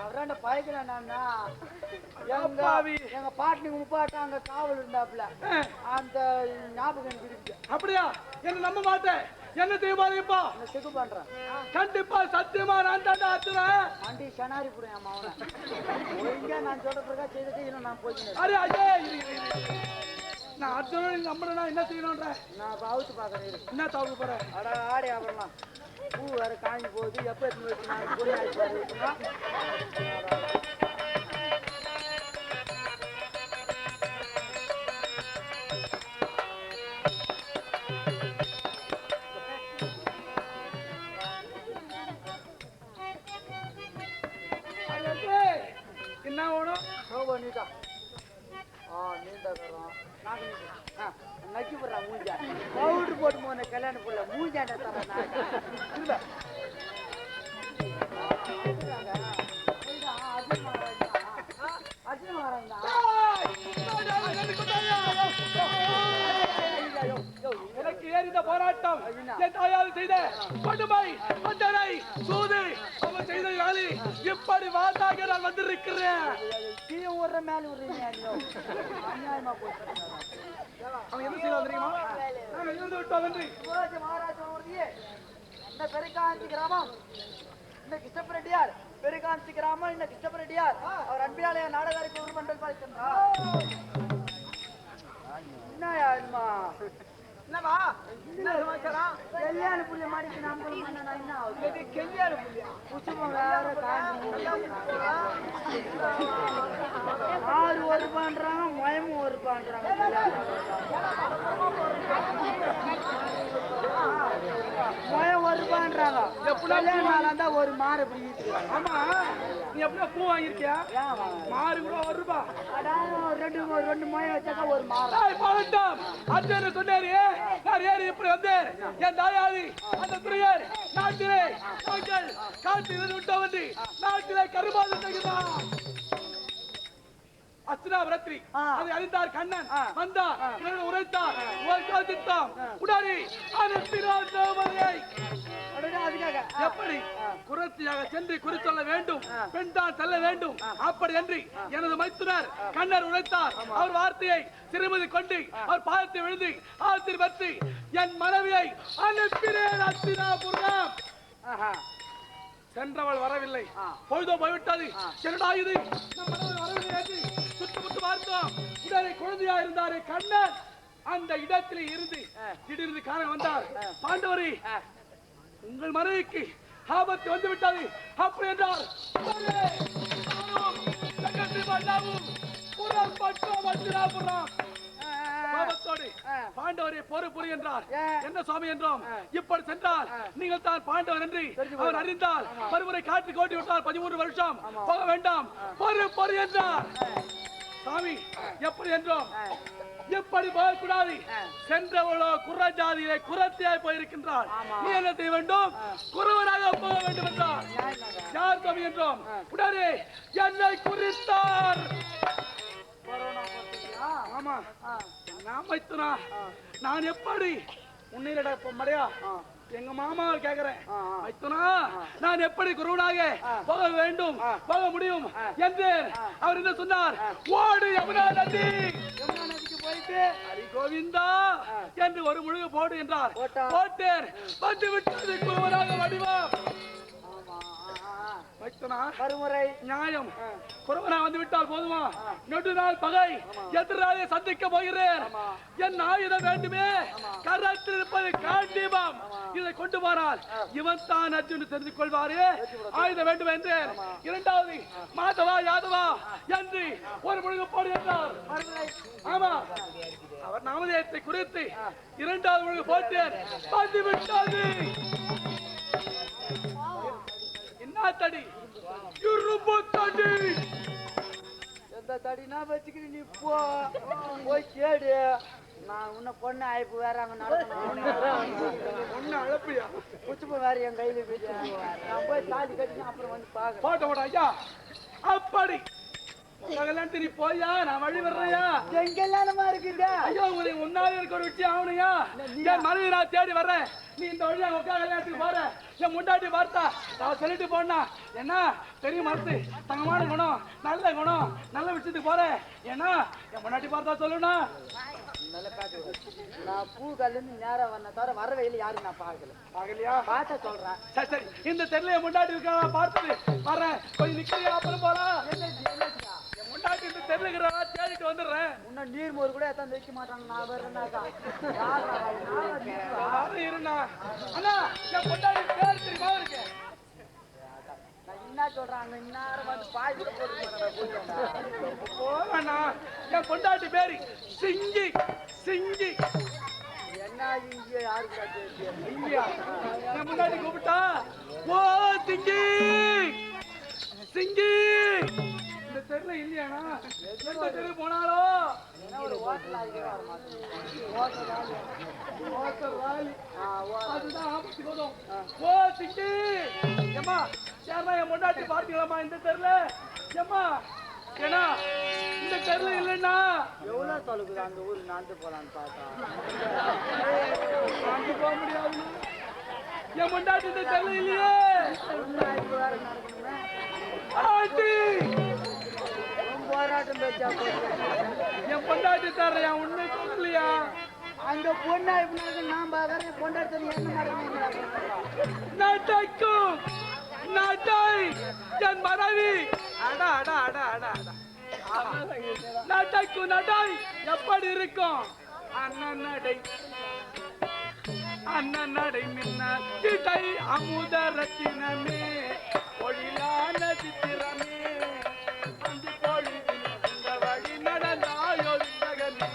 அவராண்ட பயக்கிறேன் நான். எங்க பாட்டுக்கு முப்பாட்டம் அங்க காவல் இருந்தாப்புல. அந்த ஞாபகம் எனக்கு இருக்கு. அப்படியா? என்ன நம்ப மாட்டேன். என்ன தெரியுமா? செக்கு பண்றேன். கண்டிப்பா சத்தியமா நான் தான் அர்ஜுனன். வண்டி சனாரி போடுவேன் அம்மா அவனை. ஒழுங்கா நான் சொல்ற பிரகாரம் செய்துட்டு இன்னும் நான் போய்க்கிறேன். அரே அஜே, நான் அர்ஜுனன் நம்புறேன்னா என்ன செய்யணும்ன்ற? நான் அவுத்து பாக்குறேன். என்ன தவறு போற? அட ஆடி ஆபரலாம். பூ வேற காஞ்சி போகுது. எப்ப எடுத்து வச்சு நான் பொடி ஆயிடுச்சு. என்ன வேணும்? நீட்டா நீண்டா தரோம். நக்கி போடுறான் மூஞ்சா. பவுடர் போட்டு போன கல்யாணம் போடல மூஞ்சாண்ட தரேன். அர்ஜுன் மகாராஜ் எனக்கு ஏறித போராட்டம், என் தாயால் செய்த கொடுமை, வஞ்சனை, சூது, அவன் செய்த வேலை, இப்படி வாதாக நான் வந்திருக்கிறேன். ஒரு மேல ஒரு அநியாயமா போச்சு. அவன் என்ன செய்ய தெரியுமா? நாங்கள் இருந்து விட்டோம் என்று மகாராஜா இந்த பெருகாந்தி கிராமம், இந்த கிருஷ்ணபரெட்டியார் பெருகாந்தி கிராமம், இந்த கிருஷ்ணபரெட்டியார் அவர் அன்பியாலய நாடகாரிக்கு ஒரு மண்டல் பாய்க்கின்றார். என்னமா என்னமா என்ன சமாச்சாரம்? கல்யாண புள்ளிய மாடிக்கு நாம என்ன ஆகுது? கல்யாண புள்ளியா? புஷ்பம் வேற ஆறு ஒரு பண்றாங்க, மயமும் ஒரு பண்றாங்க. மயம் ஒரு பண்றாங்க. கல்யாணம் தான் ஒரு மாறு பிடிக்கிறாங்க. ஆமா, நீ எப்படியா பூ வாங்கிருக்கியா? மாறு கூட வருபா. ரெண்டு மயம் வச்சாக்கா ஒரு மாறு. அர்ஜுன் சொன்னாரு, நான் ஏறி இப்படி வந்து என் தாயாதி அந்த துறையர் நாட்டிலே நாங்கள் காட்டில் விட்ட வந்து நாட்டிலே கருமாதம் செய்கிறார். அஸ்தினாபுரத்திரி அதை அறிந்தார் கண்ணன். வந்தார், உரைத்தார், உடனே எப்படி குரத்தியாக சென்று குறி சொல்ல வேண்டும், பெண் தான் செல்ல வேண்டும், அப்படி என்று எனது மைத்துனர் கண்ணர் உரைத்தார். அவர் வார்த்தையை திருமதி கொண்டு அவர் பாதத்தை விழுந்து ஆசீர்வதித்து என் மனைவியை அனுப்பினேன் அஸ்தினாபுரம். சென்றவள் வரவில்லை, பொழுதோ போய்விட்டது. என்னடா இது, நம் மனைவி வரவில்லை என்று சுத்தமுத்து பார்த்தோம். உடனே குழந்தையா இருந்தாரே கண்ணன் அந்த இடத்திலே இருந்து திடீர்னு காண வந்தார். பாண்டவரே, உங்கள் மனைவிக்கு ஆபத்து வந்து விட்டது அப்படி என்றார். பாண்டவரே பொறு என்றார். என்ன சுவாமி என்றோம். இப்படி சென்றால் நீங்கள் தான் பாண்டவர் என்று அவர் அறிந்தால் மறுமுறை காற்று கோட்டி விட்டார். 13 வருஷம் போக வேண்டாம், பொறு என்றார். சாமி எப்படி என்றோம் எப்படி போகக்கூடாது சென்றவளோ குற ஜாதியிலே குரத்தியாய் போயிருக்கின்றாள் நீ என்ன செய்ய வேண்டும் குறவனாக போக வேண்டும் என்றார் யார் சாமி என்றோம் உடனே என்னை குறித்தார் ஆமா நாமைத்துனா நான் எப்படி உன்னிலட மடையா எங்க மாமாவை கேக்குறேன் மைத்துனா நான் எப்படி குருவனாக போக வேண்டும் போக முடியும் என்று அவர் என்ன சொன்னார் ஓடு யமுனா நதிக்கு போயிட்டு ஹரி கோவிந்தா என்று ஒரு முழுகு போடு என்றார் போட்டேன் வந்து விட்டது குருவனாக வடிவம் மறுமுறை நியாயம் குருவனா வந்து விட்டால் போதுமா நெடு நாள் பகை எதிராளி சந்திக்க போகிறேன் என் ஆயுதம் வேண்டுமே கரத்தில் இருப்பது காண்டீபம் இதை கொண்டு போறால் இவன் தான் அர்ஜுன் தெரிந்து கொள்வாரே ஆயுதம் வேண்டும் என்று இரண்டாவது மாதவா யாதவா என்று ஒரு முழுகு போடு என்றார் ஆமா அவர் நாமதேயத்தை குறித்து இரண்டாவது முழுகு போட்டேன் வந்து விட்டது தடி தடி எந்த தடினா வச்சுக்கிட்டு நீ போய் கேடு நான் உன்னை பொண்ணு அழைப்பு வேற அங்க ஒண்ணு அழைப்பியா குச்சிப்பு வேற என் கையில வச்சு நான் போய் தாலி கட்டி அப்புறம் வந்து பாக்க போட்ட ஐயா அப்படி நீ போயா நான் வழி வர்றையா எங்கெல்லாமா இருக்குங்க ஐயோ உங்களுக்கு முன்னாடி இருக்க ஒரு விஷயம் ஆகணுயா என் மனைவி நான் தேடி வர்றேன் நீ இந்த வழியா உட்கா கல்யாணத்துக்கு போற என் முண்டாட்டி பார்த்தா நான் சொல்லிட்டு போனா என்ன பெரிய மரத்து தங்கமான குணம் நல்ல குணம் நல்ல விஷயத்துக்கு போறேன் ஏன்னா என் முன்னாடி பார்த்தா சொல்லுனா நான் பூ கல்லு நேரம் வந்த தவிர வர வெயில யாரும் நான் பாக்கலையா பார்த்த சொல்றேன் சரி சரி இந்த தெருல என் முண்டாட்டி இருக்கா பார்த்துட்டு வர்றேன் கொஞ்சம் நிக்கிறியா அப்புறம் போறேன் முன்னாடி இந்த தெருலுக்கிறா தேடிட்டு வந்துடுறேன் முன்ன நீர் மோர் கூட எத்தனை வைக்க மாட்டாங்க நான் வர்றேன்னாக்கா இருண்ணா அண்ணா என் பொண்டாட்டி பேர் தெரியுமா இருக்கு நான் என்ன சொல்றாங்க இந்நேரம் வந்து பாய் போறேண்ணா என் பொண்டாட்டி பேரு சிங்கி சிங்கி என்ன இங்க யாருக்கு இங்கயா என் முன்னாடி கூப்பிட்டா ஓ சிங்கி சிங்கி இந்த தெருல இல்லையாண்ணா எந்த தெரு போனாலோ அதுதான் ஆபத்து போதும் ஓ சிங்கி ஏமா யாரா என் முன்னாடி பார்த்தீங்களாமா இந்த தெருல ஏமா ஏன்னா இந்த தெருல இல்லைன்னா எவ்வளவு தொலைக்குது அந்த ஊரு நாந்து போலான்னு பார்த்தா நாந்து போக முடியாது என் முன்னாடி இந்த தெருல இல்லையே ஆண்டி போராட்டம் பேச்சா என் பொண்டாட்டி தர்ற என் உண்மை சொல்லலையா அந்த பொண்ணா இப்ப நான் பாக்குறேன் பொண்டாட்டி என்ன மாதிரி நடக்கும் நடை என் மனைவி அடா அடா அடா அடா அடா நடக்கும் நடை எப்படி இருக்கும் அண்ணன் நடை அண்ணன் நடை மின்ன இடை அமுத ரத்தினமே ஒளிலான சித்திரமே அந்த பொழுதில் இந்த வழி நடந்தாயோ விண்ணகமே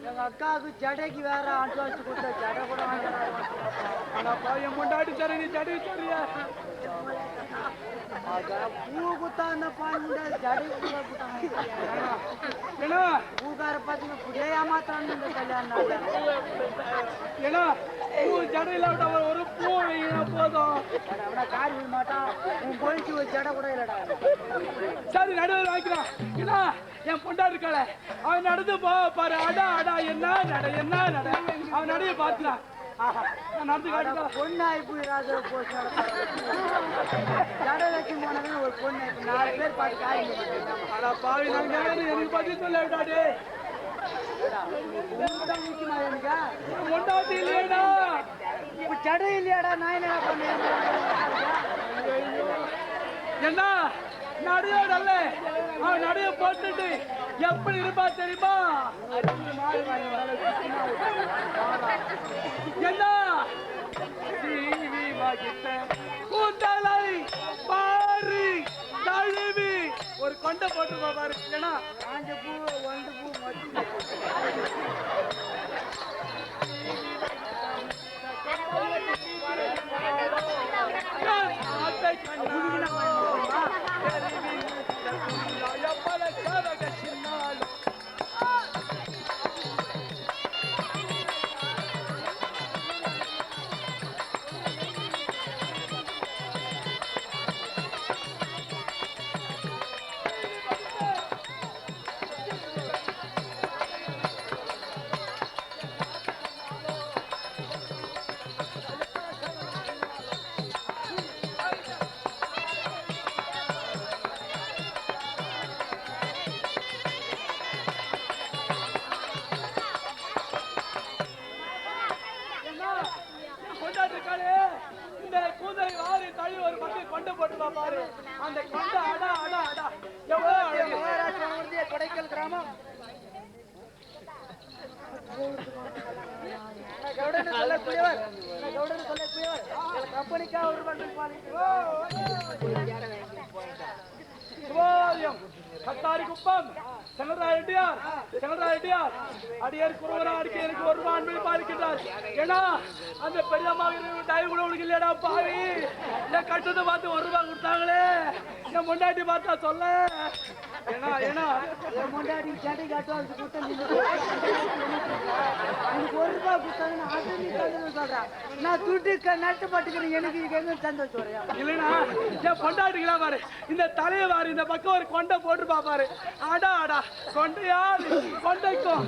எங்க அக்காவுக்கு ஜடைக்கு வேற அட்வான்ஸ் கொடுத்த ஜடை கூட என் முண்டாடி தர நீ ஜடை சரியா பூ குத்தா அந்த பால் முண்டாடி ஜடை ஏன்னா பூக்கார பாத்தீங்கன்னா புதிய ஏமாத்தான்னு இந்த கல்யாணம் ஏன்னா பூ ஜடையில ஒரு பூ போதும் காரி மாட்டான் உன் போயிட்டு ஒரு ஜடை கூட இல்லடா சரி நடுவில் வாங்கிக்கலாம் ஏன்னா என் பொண்டாடி இருக்காள அவன் நடந்து போ பாரு அடா அடா என்ன நட அவன் நடைய பார்த்துலாம் நான் நடந்து காட்டுங்க. பொண்ணாய்ப்பு ராஜா போச்சு ஜட வச்சு போனது ஒரு பொண்ணு 4 பேர் பார்த்து காரியம் அட பாவி நான் கேட்கறது எனக்கு பதில் சொல்ல விட்டாடே. முக்கியமா எனக்கு கொண்டாட்டி இல்லையடா. இப்ப ஜடை இல்லையாடா நான் என்ன பண்ணேன் என்ன நடையோடல்ல அவன் நடைய போட்டுட்டு எப்படி இருப்பா தெரியுமா? என்ன கூந்தலை பாரி தழுவி ஒரு கொண்டை போட்டு பாரு. ஏன்னா காஞ்ச பூ ஒன்று பூ மட்டும் இந்த கூந்தலை வாரி தள்ளி ஒரு பக்கம் கொண்டை போட்டு பாரு. அந்த கொண்டை அடா அடா அடா எவ்வளவு மகாராஷ்டிரா கொடைக்கல் கிராமம் சொல்லக்கூடியவர் கம்பெனிக்காக ஒரு சுபாரியம் கத்தாரி குப்பம் செங்கல்ராயடியார் அடியார் குருவரா அடிக்க எனக்கு ஒரு அன்பை பாதிக்கின்றார். ஏன்னா அந்த பெரியம்மாக தயவு கூட உனக்கு இல்லையடா பாவி. என் கட்டத்தை பார்த்து ₹1 கொடுத்தாங்களே என் முன்னாடி பார்த்தா சொல்ல. ஏன்னா ஏன்னா என் முன்னாடி சட்டை காட்டுவாங்க கொடுத்தேன் எனக்கு ₹1 கொடுத்தாங்கன்னு அது நீ தந்து சொல்றேன். நான் துட்டு நட்டு பட்டுக்கிறேன் எனக்கு எங்க தந்து வச்சுறேன் இல்லைன்னா என் பொண்டாட்டிக்கலாம் பாரு. இந்த தலையை பாரு, இந்த பக்கம் ஒரு கொண்டை போட்டு பாப்பாரு. அடா அடா கொண்டையா கொண்டைக்கும்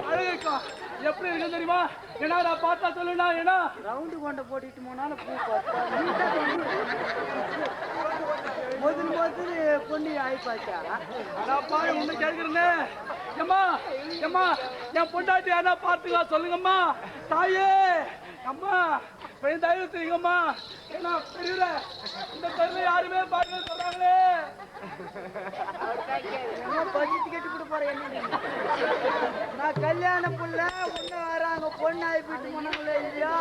அழகைக்கும் எப்படி இருக்கு தெரியுமா? ஏன்னா நான் பார்த்தா சொல்லுனா ஏன்னா ரவுண்டு கொண்டை போட்டுட்டு போனாலும் பூ முதல் பொண்ணு ஆயிப்பாச்சா அடாப்பா ஒண்ணு கேட்கிறேன்னு. ஏம்மா ஏம்மா என் பொண்டாட்டி யாரா பார்த்துக்கலாம் சொல்லுங்கம்மா. தாயே அம்மா கொஞ்சம் தயவு செய்யுங்கம்மா. ஏன்னா பெரியல இந்த தெருல யாருமே பார்க்க சொல்றாங்களே. பட்ஜெட் கேட்டு கூட போறேன். நான் கல்யாண புள்ள உன்ன வராங்க பொண்ணு ஆகி போயிட்டு போனாங்களே இல்லையா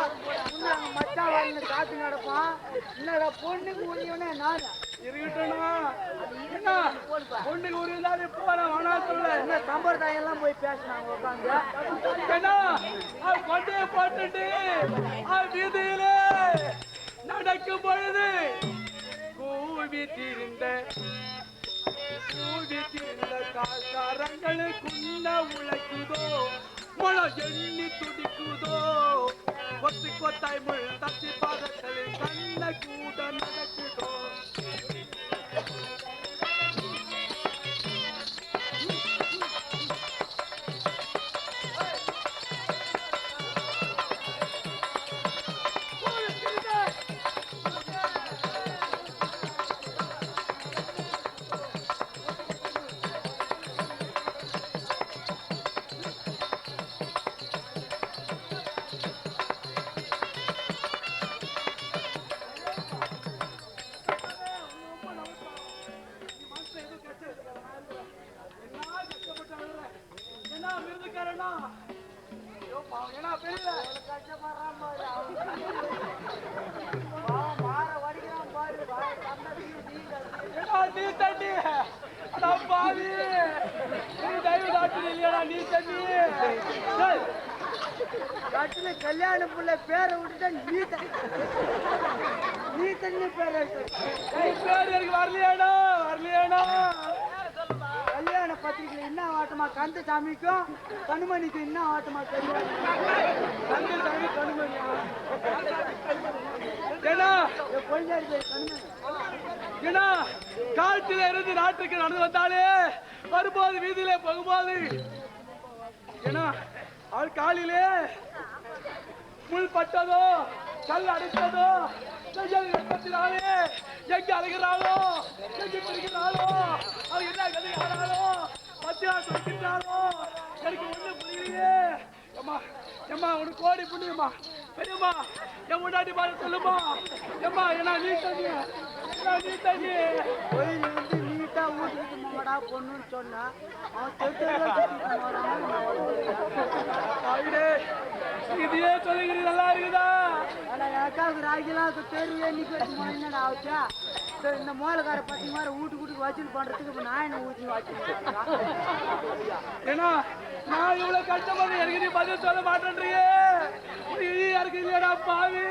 உன்ன அங்க மச்சான் வரல காத்து நடப்பான். என்னடா பொண்ணுக்கு உரியவனே நான் இருக்கட்டும்னா என்ன பொண்ணுக்கு உரிந்தாலே போற வேணா சொல்ல. என்ன சம்பிரதாயம் எல்லாம் போய் பேசினாங்க உட்காந்து. ஏன்னா கொண்டையை போட்டுட்டு வீதியில நடக்கும் பொழுது கூவி தீர்ந்த காசாரங்களுக்குள்ள உழைக்குதோ மழை எண்ணி துடிக்குதோ கொத்து கொத்தாய் முள் தத்தி பாதங்களில் கண்ண கூட நடக்குதோ. கல்யாண புள்ள பேரை விட்டுட்டா நீ தண்ணி பேரை வரலையாடா கல்யாண பத்திரிகையில என்ன ஆட்டமா கந்த சாமிக்கும் கண்மணிக்கும் என்ன ஆட்டமா தெரியும். கந்தசாமி கண்மணியா ஏன்னா காட்டில இருந்து நாட்டுக்கு நடந்து வந்தாலே வரும்போது வீதியிலே போகும்போது ஏன்னா அவள் காலிலே முள் பட்டதோ கல் அடைத்ததோ வெப்பத்தினாலே எங்க அழைகிறாளோ எங்க பிரிக்கிறாளோ அது என்ன கதையாளோ மத்தியா சொல்லிக்கிறாளோ எனக்கு ஒண்ணு புரியலையே. அம்மா எம்மா உனக்கு கோடி புண்ணியம்மா பெரியம்மா என் முன்னாடி பாரு சொல்லுமா எம்மா என்ன நீ தண்ணி நீ தண்ணி கோயில் வந்து நீட்டா ஊட்டிட்டு போங்கடா பொண்ணுன்னு சொன்னா அவன் இதையே சொல்லுகிறது நல்லா இருக்குதா? அக்காவுக்கு ராகிலாம் தெருவே நிக்க வச்சு என்னடா ஆச்சா இந்த மூலக்கார பத்தி மாதிரி வீட்டுக்கு வச்சுட்டு பண்றதுக்கு இப்ப நான் என்ன ஊற்றி வச்சு ஏன்னா நான் இவ்வளவு கஷ்டப்பட்டு எனக்கு நீ பதில் சொல்ல மாட்டேன்றியே இருக்கு இல்லையடா பாவி.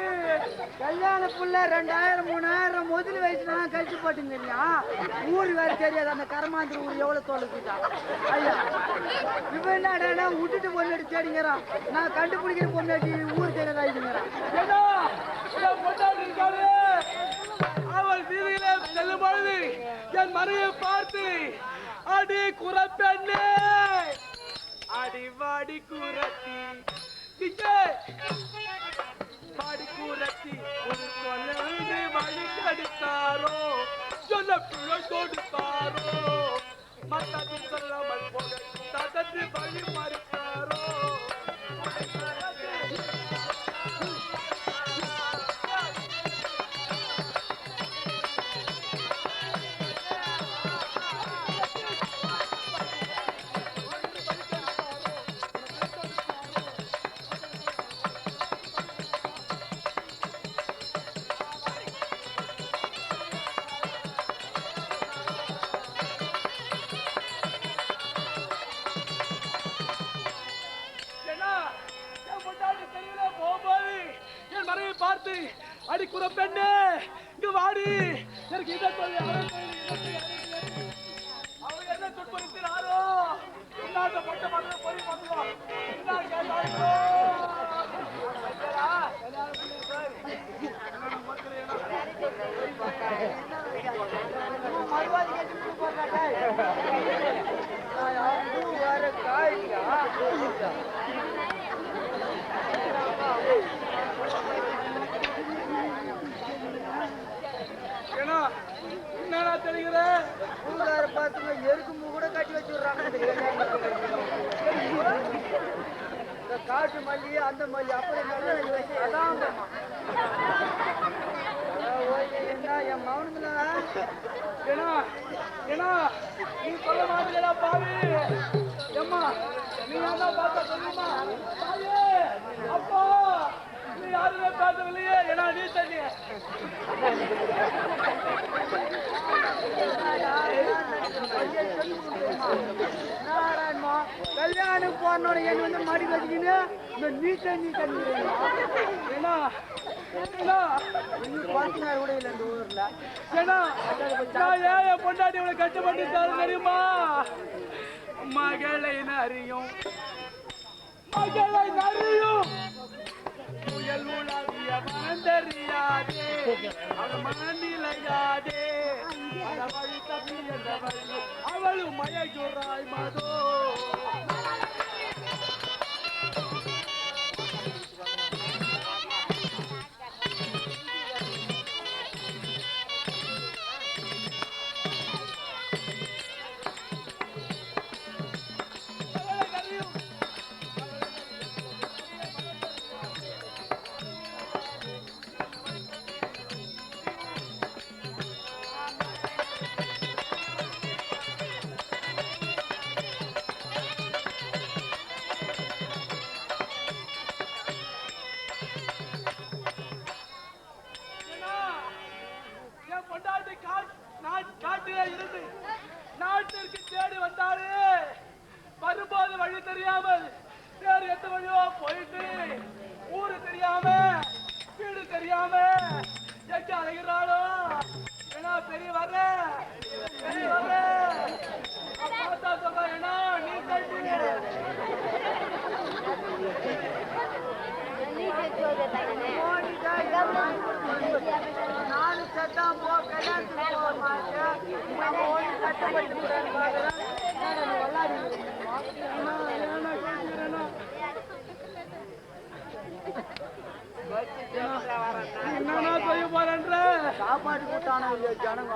கல்யாண புள்ள 2000 3000 முதல் வயசுல கழிச்சு போட்டுங்க இல்லையா ஊர் வேற தெரியாது அந்த கரமாந்திர ஊர் எவ்வளவு தோலுக்குதா ஐயா இப்ப என்னடா விட்டுட்டு பொண்ணு தேடிங்கிறான் நான் கண்டுபிடிக்கிற பொண்ணாட்டி ஊர் தெரியாத ஆயிடுங்கிறான். ஏன்னா பொண்டாட்டி இருக்காரு அவள் வீதியிலே செல்லும் பொழுது என் மனைவியை பார்த்து அடி குறப்பெண்ணே அடிவாடி கூரத்தி பாடி கூரத்தி ஒரு சொல்ல வழி கடித்தாரோ சொல்ல புழ கொடுத்தாரோ மத்தது சொல்லாமல் போக ததத்து வழி மறுத்தாரோ. பார்த்து அடி குறப்பெண்ணே இங்க வாடி எனக்கு இதை சொல்லி அவர் என்ன துன்புறுத்தினாரோ இன்னாட்ட மொட்டை மண்ண பொறி பண்ணுவோம் என்ன கேட்டாரோ என்னடா தெரிகிற ஊருக்கார பார்த்துங்க எருக்கும்பு கூட கட்டி வச்சுடுறாங்க. இந்த காட்டு மல்லி அந்த மல்லி அப்படி அதான் என்ன என் மௌனங்களா ஏன்னா ஏன்னா நீ சொல்ல மாட்டேடா பாவி எம்மா நீ என்ன பார்த்தா சொல்லுமா தாயே அப்பா நீ யாருமே பார்த்தவில்லையே ஏன்னா நீ தண்ணி கல்யாணம் போனோட என் வந்து மடி வச்சுக்கின்னு இந்த நீ தண்ணி ஏன்னா பார்த்தீங்கன்னா கூட இல்லை இந்த ஊர்ல ஏன்னா ஏன் பொண்டாட்டி இவ்வளவு கஷ்டப்பட்டு தெரியுமா மகளை நறியும் புயல் உலகிய மனந்தறியாதே அது மனநிலையாதே வழி தப்பி என்ற வழி அவளும் மயக்குறாய் மதோ. காட்டிலே இருந்து நாட்டிற்கு தேடி வந்தாரு வரும்போது வழி தெரியாமல் வேறு எந்த வழியோ போயிட்டு ஊரு தெரியாம வீடு தெரியாம எங்க அழைகிறாளோ ஏன்னா பெரிய வர்ற பார்த்தா சொல்ல ஏன்னா நீ கட்டி நானும் சத்தா போ கல்யாணத்துக்கு போக மாட்டேன் ஓடி கட்டப்பட்டு விளையாடி சாப்பாடு கூட்டானோ இல்லையா ஜனங்க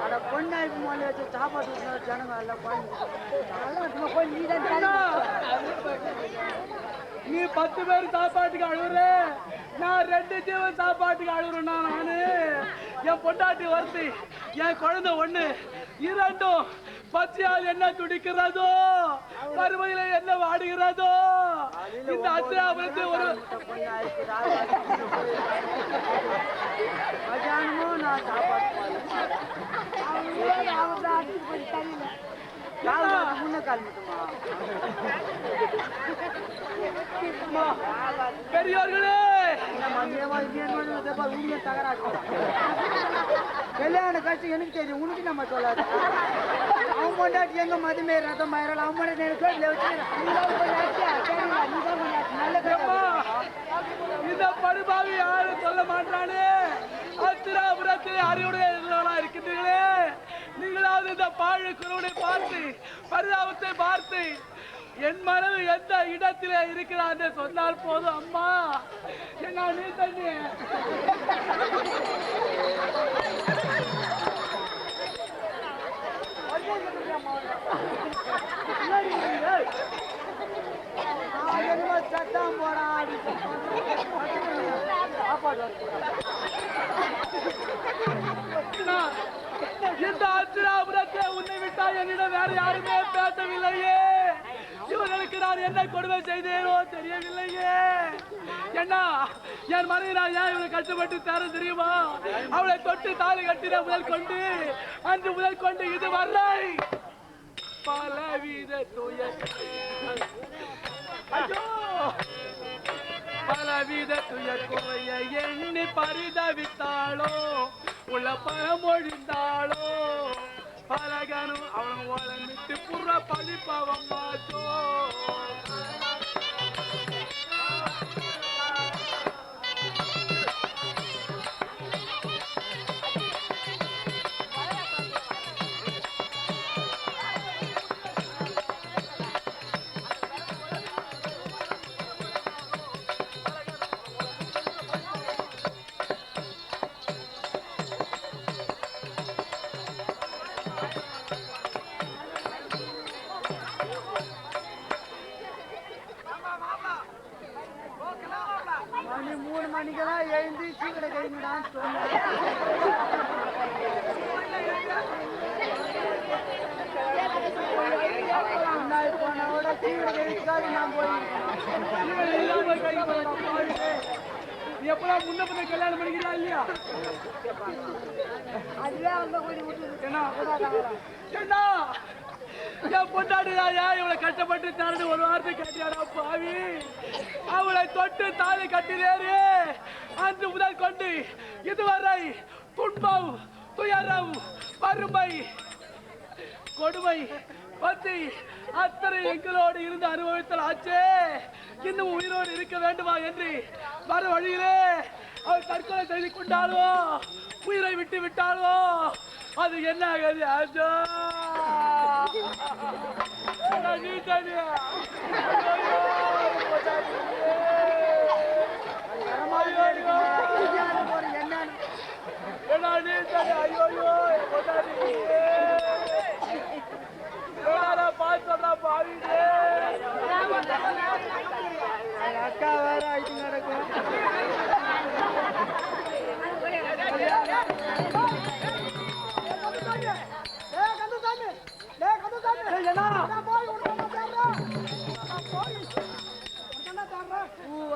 அட பொண்ணாய்ப்பு மொழி வச்சு சாப்பாடு கூட்டினா ஜனங்க எல்லாம் நீ 10 பேர் சாப்பாட்டுக்கு அழுகுற, நான் 2 ஜீவன் சாப்பாட்டுக்கு அழுகுறேன்னா நானு. என் பொண்டாட்டி வருது, என் குழந்தை ஒண்ணு, இரண்டும் பச்சையால் என்ன துடிக்கிறதோ, வறுமையில என்ன வாடுகிறதோ. இந்த அத்தியாபுரத்து ஒரு மதியானமும் நான் சாப்பாடு முன்ன கால்முட்டுமா பெரியோர்களே, கல்யாண கட்சி எனக்கு தெரியும், உனக்கு நம்ம சொல்லாது. அவன் கொண்டாட்டி எங்க மதுமே ரத்தம் மயிரல் அவன் இந்த படுபாவி யாரும் சொல்ல மாட்டானே. அத்திராபுரத்தில் அறிவுடையவர்களா இருக்கின்றீர்களே, நீங்களாவது இந்த பாழு குருவனை பார்த்து பரிதாபத்தை பார்த்து என் மனது எந்த இடத்திலே இருக்கிறான் சொன்னால் போதும். அம்மா என்ன நீ தண்ணி சட்டம் போடா இந்த அத்திராபுரத்தை உன்னை விட்டா என்னிடம் வேற யாருமே பேசவில்லையே. இவர்களுக்கு நான் என்ன கொடுமை செய்தேனோ தெரியவில்லையே. என்ன என் மனைவி நான் ஏன் இவளை கஷ்டப்பட்டு தர தெரியுமா? அவளை தொட்டு தாலி கட்டின முதல் கொண்டு அன்று முதல் கொண்டு இதுவரை பலவித பலவித துயர் குறைய எண்ணி பரிதவித்தாளோ, உள்ள பரமொழிந்தாளோ, பலகனும் அவன் வளமிட்டு புற படிப்பவன் மாற்றோ. மணி 3 மணிக்கெல்லாம் எழுந்து சீக்கிர கைங்கடான்னு சொன்னேன். முன்னாடி போனோட சீக்கிர கைக்காது நான் எப்பதான் முன்ன பின்ன கல்யாணம் பண்ணிக்கிறா இல்லையா? அதுவே அவங்க கூடி விட்டு என்ன என் பொண்டாட்டியா இவளை கஷ்டப்பட்டு தரது ஒரு வார்த்தை கட்டியாரா பாவி. அவளை தொட்டு தாலி கட்டினேரு அன்று முதல் கொண்டு இதுவரை துன்பம் துயரம் வறுமை கொடுமை பத்தி அத்தனை எங்களோடு இருந்து அனுபவித்தல் ஆச்சே. இன்னும் உயிரோடு இருக்க வேண்டுமா என்று வர வழியிலே அவள் தற்கொலை செய்து கொண்டாலோ, உயிரை விட்டு விட்டாலோ, அது என்ன ஆகுது? ஆச்சோ நீ தனியா அக்கா வேற ஆயிட்டு நடக்கும்.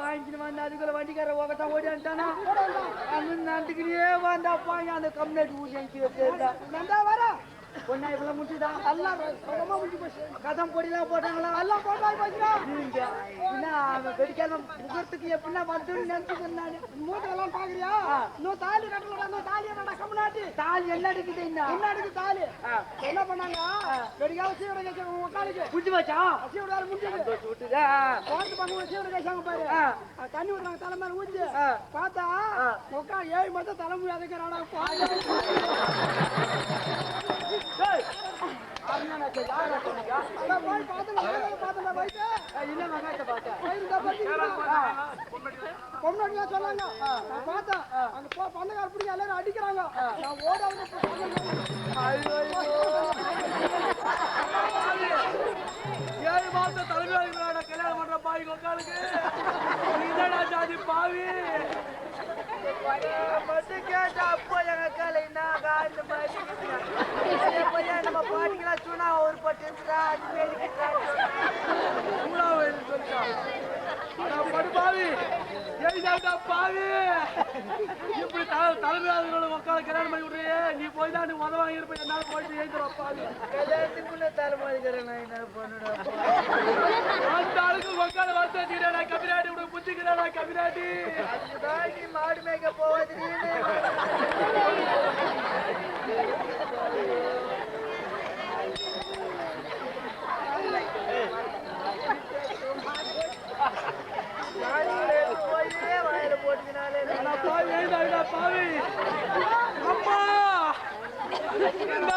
வாங்கிட்டு வந்து அதுக்குள்ள வண்டிக்கார ஒகத்தான் ஓடி வந்துட்டானா அந்த நண்டுக்குள்ளே வந்தாப்பா அந்த கம்யூனிட்டி ஊசி அனுப்பி வர பொண்ணா இப்பெல்லாம் முடிச்சுதா எல்லாம் சுகமா முடிஞ்சு போச்சு. கதம் பொடிலாம் போட்டாங்களா? எல்லாம் போட்டாங்க போச்சுடா. நீங்க என்ன வெடிக்காம முகத்துக்கு எப்படின்னா வந்துன்னு நினைச்சுக்கிறேன் நான். மூட்டெல்லாம் பாக்குறியா? இன்னும் தாலி கட்டலடா, இன்னும் தாலி என்னடா கம்னாட்டி தாலி என்ன எடுக்குது? என்ன எடுக்குது தாலி? என்ன பண்ணாங்க? வெடிக்காம சீவட கேச்சாங்க உட்காந்துக்கு புடிச்சு வச்சா சீவட வேற முடிஞ்சது விட்டுதா பார்த்து பண்ண சீவட கேச்சாங்க பாரு. தண்ணி ஊத்துறாங்க தலை மேல ஊத்தி பார்த்தா உட்கா 7 மட்டும் தலைமுறை அதுக்கிறாடா. பொண்ணு சொல்லாங்க அடிக்கிறாங்க நான் பார்த்தேன் அங்க பண்ணக்கார பிடிங்க எல்லாரும் அடிக்கிறாங்க நான் ஓட ஏழு மாசம் தலைமையாக கல்யாணம் பண்ற பாவி கொக்காலுக்கு இதடா ஜாதி பாவி மட்டும் கேட்டா அப்போ எங்க காலை நான் காட்டு மாதிரி நம்ம பாட்டிக்கலாம் சொன்னா ஒரு பட்டு இருக்குதா படு பாவி ஏழுடா பாவி இப்படி தலைமையாளர்களோட உட்கார கல்யாணம் பண்ணி விடுறியே நீ போய் தான் நீ உதவ வாங்கியிருப்ப என்னால போயிட்டு எழுந்துரும் பாவி கல்யாணத்துக்குள்ள தலைமாதிக்கிறேன் நான் என்ன பண்ணுடா அந்த ஆளுக்கு உட்கார வார்த்தை தீரடா கபிராட்டி உனக்கு புத்திக்கிறடா கபிராட்டி அதுதான் நீ மாடு மேய்க்க போவது வாயில போட்டுக்கினாலே பாவி எழுதாடா பாவி அம்மா இந்த